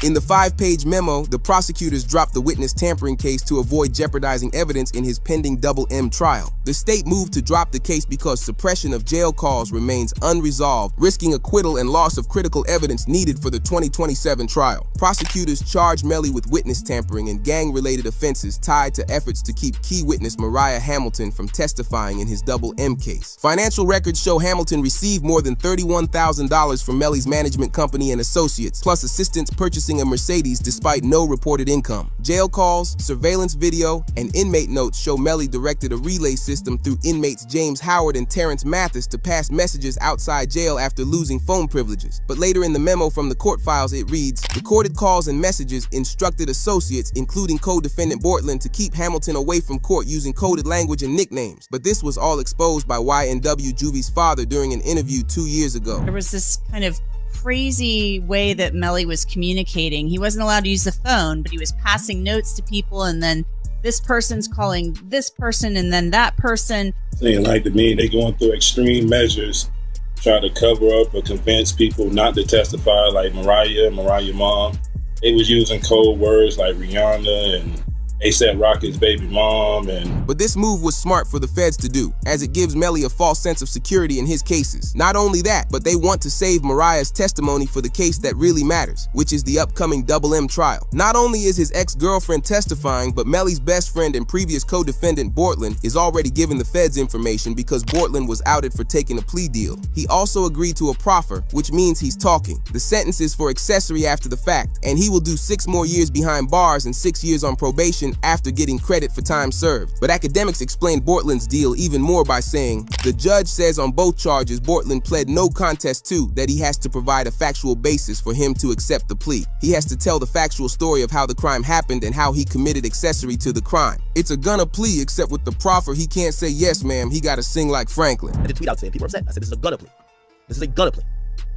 In the 5-page memo, the prosecutors dropped the witness tampering case to avoid jeopardizing evidence in his pending Double M trial. The state moved to drop the case because suppression of jail calls remains unresolved, risking acquittal and loss of critical evidence needed for the 2027 trial. Prosecutors charged Melly with witness tampering and gang-related offenses tied to efforts to keep key witness Mariah Hamilton from testifying in his Double M case. Financial records show Hamilton received more than $31,000 from Melly's management company and associates, plus assistance purchasing a Mercedes despite no reported income. Jail calls, surveillance video, and inmate notes show Melly directed a relay system through inmates James Howard and Terrence Mathis to pass messages outside jail after losing phone privileges. But later in the memo from the court files it reads, recorded calls and messages instructed associates, including co-defendant Bortland, to keep Hamilton away from court using coded language and nicknames. But this was all exposed by YNW Juvie's father during an interview 2 years ago. There was this kind of crazy way that Melly was communicating. He wasn't allowed to use the phone, but he was passing notes to people, and then this person's calling this person and then that person. Saying like to me, they going through extreme measures, try to cover up or convince people not to testify, like Mariah mom. They was using code words like Rihanna and A$AP Rocky's baby mom. But this move was smart for the feds to do, as it gives Melly a false sense of security in his cases. Not only that, but they want to save Mariah's testimony for the case that really matters, which is the upcoming Double M trial. Not only is his ex-girlfriend testifying, but Melly's best friend and previous co-defendant Bortland is already giving the feds information because Bortland was outed for taking a plea deal. He also agreed to a proffer, which means he's talking. The sentence is for accessory after the fact, and he will do 6 more years behind bars and 6 years on probation after getting credit for time served. But academics explained Bortland's deal even more by saying, the judge says on both charges Bortland pled no contest to, that he has to provide a factual basis for him to accept the plea. He has to tell the factual story of how the crime happened and how he committed accessory to the crime. It's a gonna plea, except with the proffer he can't say yes ma'am, he gotta sing like Franklin. I did tweet out saying people are upset. I said this is a gonna plea. This is a gonna plea.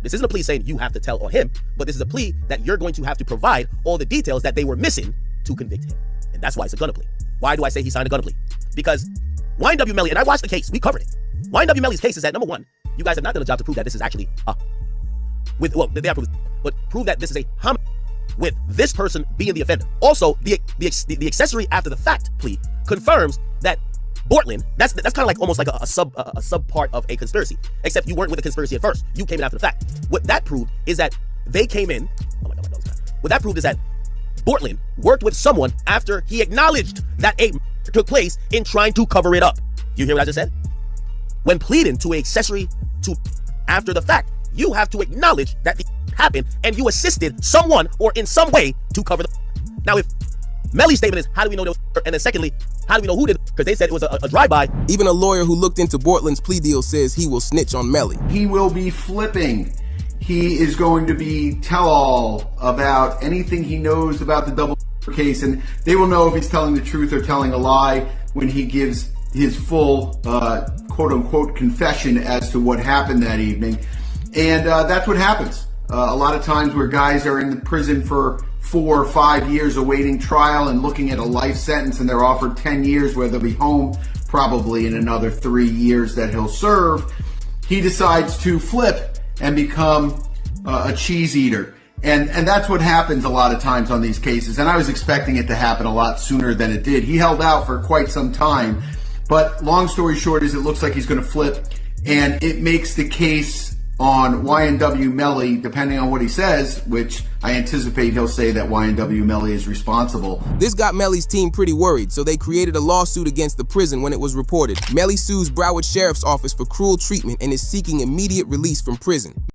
This isn't a plea saying you have to tell on him, but this is a plea that you're going to have to provide all the details that they were missing to convict him. And that's why it's a gonna plea. Why do I say he signed a gonna plea? Because YNW Melly, and I watched the case, we covered it. YNW Melly's case is that, number one, you guys have not done a job to prove that this is actually they have proved, but prove that this is a homicide with this person being the offender. Also, the accessory after the fact plea confirms that Bortland, that's kind of like almost like a sub part of a conspiracy, except you weren't with the conspiracy at first. You came in after the fact. What that proved is that they came in, oh my God, my nose is bad. What that proved is that Bortland worked with someone after he acknowledged that a took place in trying to cover it up. You hear what I just said? When pleading to an accessory to after the fact, you have to acknowledge that the happened and you assisted someone or in some way to cover the. Now, if Melly's statement is, how do we know that was, and then secondly, how do we know who did it? Because they said it was a drive-by. Even a lawyer who looked into Bortland's plea deal says he will snitch on Melly. He will be flipping. He is going to be tell-all about anything he knows about the double case, and they will know if he's telling the truth or telling a lie when he gives his full quote-unquote confession as to what happened that evening. And that's what happens. A lot of times where guys are in the prison for 4 or 5 years awaiting trial and looking at a life sentence, and they're offered 10 years where they'll be home probably in another 3 years that he'll serve, he decides to flip and become a cheese eater. And that's what happens a lot of times on these cases. And I was expecting it to happen a lot sooner than it did. He held out for quite some time. But long story short is it looks like he's going to flip. And it makes the case on YNW Melly, depending on what he says, which I anticipate he'll say that YNW Melly is responsible. This got Melly's team pretty worried, so they created a lawsuit against the prison when it was reported. Melly sues Broward Sheriff's Office for cruel treatment and is seeking immediate release from prison.